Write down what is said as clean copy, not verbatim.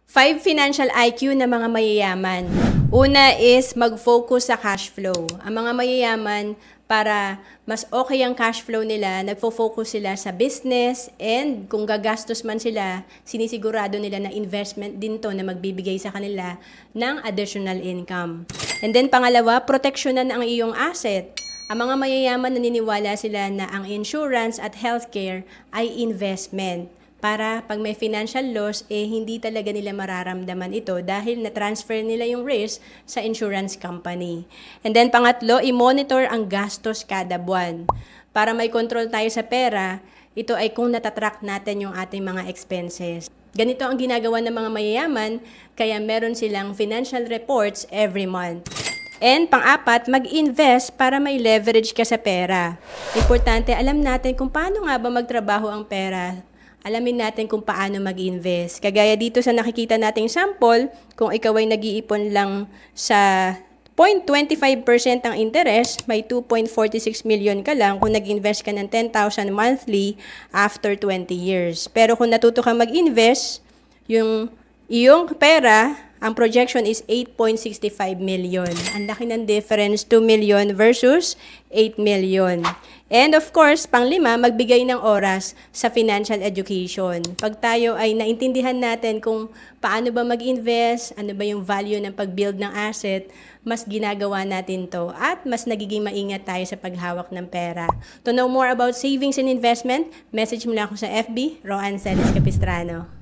5 financial IQ na mga mayayaman. Una is mag-focus sa cash flow. Ang mga mayayaman, para mas okay ang cash flow nila, nagfo-focus sila sa business, and kung gagastos man sila, sinisigurado nila na investment din to na magbibigay sa kanila ng additional income. And then pangalawa, proteksyonan ang iyong asset. Ang mga mayayaman, naniniwala sila na ang insurance at healthcare ay investment. Para pag may financial loss, hindi talaga nila mararamdaman ito dahil na-transfer nila yung risk sa insurance company. And then pangatlo, i-monitor ang gastos kada buwan. Para may control tayo sa pera, ito ay kung natatrack natin yung ating mga expenses. Ganito ang ginagawa ng mga mayayaman, kaya meron silang financial reports every month. And pang-apat, mag-invest para may leverage ka sa pera. Importante, alam natin kung paano nga ba magtrabaho ang pera. Alamin natin kung paano mag-invest. Kagaya dito sa nakikita nating sample, kung ikaw ay nag-iipon lang sa 0.25% ang interest, may 2.46 million ka lang kung nag-invest ka ng 10,000 monthly after 20 years. Pero kung natuto ka mag-invest, yung iyong pera, ang projection is 8.65 million. Ang laki ng difference, 2 million versus 8 million. And of course, panglima, magbigay ng oras sa financial education. Pag tayo ay naintindihan natin kung paano ba mag-invest, ano ba yung value ng pag-build ng asset, mas ginagawa natin to at mas nagiging maingat tayo sa paghawak ng pera. To know more about savings and investment, message mo lang ako sa FB, Roan Celis Capistrano.